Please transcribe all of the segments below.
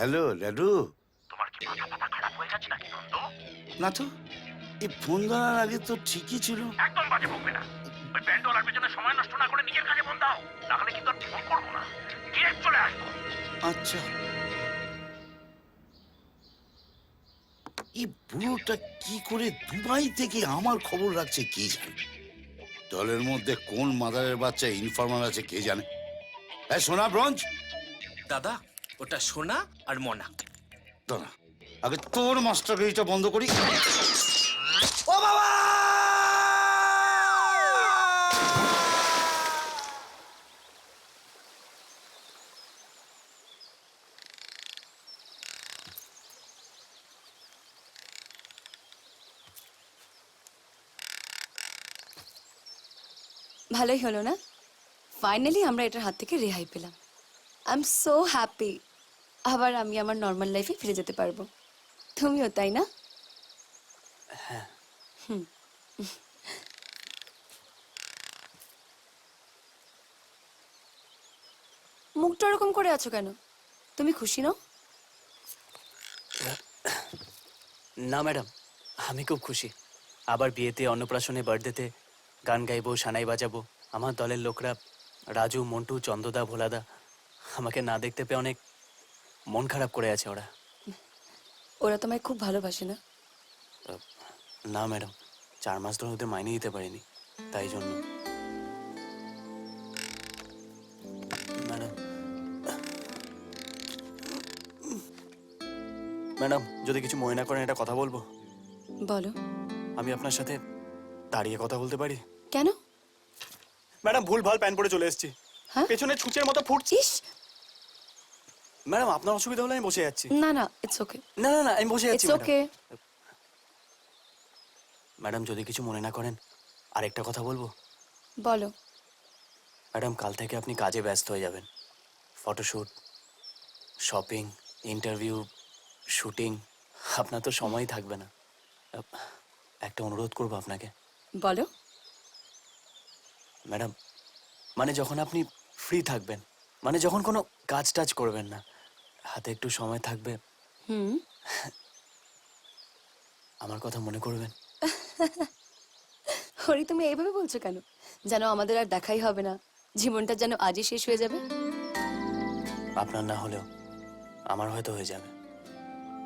Hello laddoo. তোমার কি মাথা ফাথা খারাপ হয়ে গেছে নাকি নন্দ? না তো, এই ফোন ধরার আগে তো ঠিকই ছিল। একদম বাজে বকবে না। ওই ব্যান্ডওয়ালার পেছনে সময় নষ্ট না করে নিজের কাজে মন দাও, নাহলে কিন্তু আর ফোন করবো না, ডিরেক্ট চলে আসবো। আচ্ছা, এই বুড়োটা কি করে দুবাই থেকে আমার খবর রাখছে কে জানে। দলের মধ্যে কোন মাদারের বাচ্চা ইনফরমার আছে কে জানে। হ্যাঁ সোনা ব্রঞ্জ। দাদা, ওটা সোনা আর মনা। দাঁড়া, আগে তোর মাস্টারগিরিটা বন্ধ করি। ও বাবা! ভালোই হলো না? ফাইনালি আমরা এটার হাত থেকে রেহাই পেলাম। I am so happy. আবার আমি আমার নর্মাল লাইফে ফিরে যেতে পারবো। তুমিও তাই না? হ্যাঁ। মুখটা ওরকম করে আছো কেন? তুমি খুশি নও? না ম্যাডাম, আমি খুব খুশি। আবার বিয়েতে, অন্নপ্রাশনে, বার্থডেতে গান গাইবো, সানাই বাজাবো। আমার দলের লোকরা রাজু, মন্টু, চন্দদা, ভোলাদা আমাকে না দেখতে পেয়ে অনেক মন খারাপ করে আছে ওরা। ওরা তোমায় খুব ভালোবাসে না? না ম্যাডাম, 4 মাস ধরে ওদের মাইনে দিতে পারিনি, তাই জন্য। ম্যাডাম ম্যাডাম যদি কিছু মনে না করেন, একটা কথা বলবো। বলো। আমি আপনার সাথে দাঁড়িয়ে কথা বলতে পারি? কেন? ম্যাডাম ভুল ভাল প্যান্ট পরে চলে এসেছি, হ্যাঁ? পেছনে ছুঁচের মতো ফুটছিস। ইস! ম্যাডাম আপনার অসুবিধা হলে আমি বসে যাচ্ছি। না না, ইটস ওকে। না না না, আমি বসে যাচ্ছি। It's okay. ম্যাডাম যদি কিছু মনে না করেন, আরেকটা কথা বলবো। বলো। ম্যাডাম কাল থেকে আপনি কাজে ব্যস্ত হয়ে যাবেন। ফটোশ্যুট, শপিং, ইন্টারভিউ, শুটিং, আপনার তো সময়ই থাকবে না। একটা অনুরোধ করবো আপনাকে। বলো। ম্যাডাম মানে যখন আপনি ফ্রি থাকবেন, মানে যখন কোনো কাজ টাজ করবেন না, হাতে একটু সময় থাকবে, হুম। আমার কথা মনে করবেন। হরি, তুমি এইভাবে বলছো কেন? যেন আমাদের আর দেখাই হবে না, জীবনটা যেন আজই শেষ হয়ে যাবে। আপনার না হলেও আমার হয়তো হয়ে যাবে।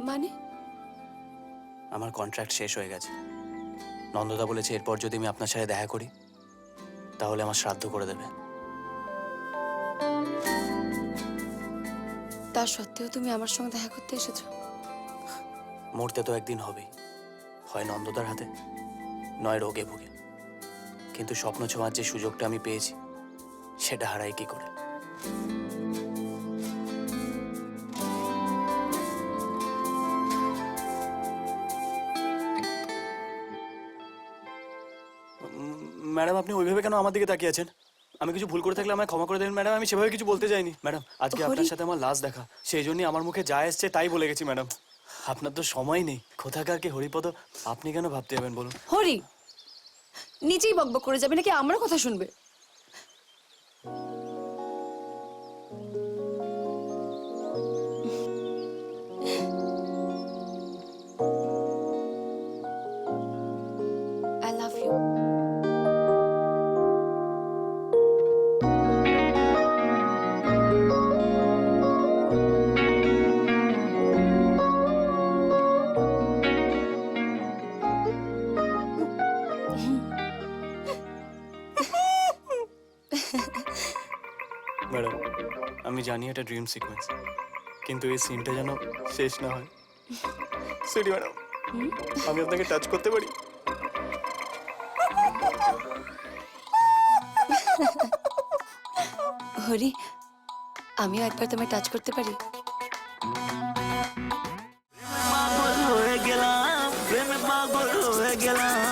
মানে? আমার কন্ট্রাক্ট শেষ হয়ে গেছে। নন্দদা বলেছে এরপর যদি আমি আপনার সাথে দেখা করি তাহলে আমার শ্রাদ্ধ করে দেবে। তা সত্ত্বেও তুমি আমার সঙ্গে দেখা করতে এসেছো? মরতে তো একদিন হবেই, হয় নন্দদার হাতে, নয় রোগে ভুগে। কিন্তু স্বপ্ন ছোঁয়ার যে সুযোগটা আমি পেয়েছি সেটা হারাই কি করে? ম্যাডাম আপনি ওইভাবে কেন আমার দিকে তাকিয়ে আছেন? আমি কিছু ভুল করে থাকলে আমায় ক্ষমা করে দেবেন ম্যাডাম, আমি সেভাবে কিছু বলতে চাইনি। ম্যাডাম আজকে আপনার সাথে আমার লাস্ট দেখা, সেই জন্যই আমার মুখে যা এসছে তাই বলে গেছি ম্যাডাম। আপনার তো সময় নেই। কোথাকার কি হরিপদ, আপনি কেন ভাবতে যাবেন বলুন? হরি নিজেই বকবক করে যাবে নাকি আমার কথা শুনবে? I love you. ম্যাডাম আমি জানি এটা ড্রিম সিকোয়েন্স, কিন্তু এই সিনটা যেন শেষ না হয়। সরি ম্যাডাম, আমি আপনাকে টাচ করতে পারি? হরি, আমিও একবার তোমায় টাচ করতে পারি? পাগল হয়ে গেলাম, প্রেমে পাগল হয়ে গেলাম।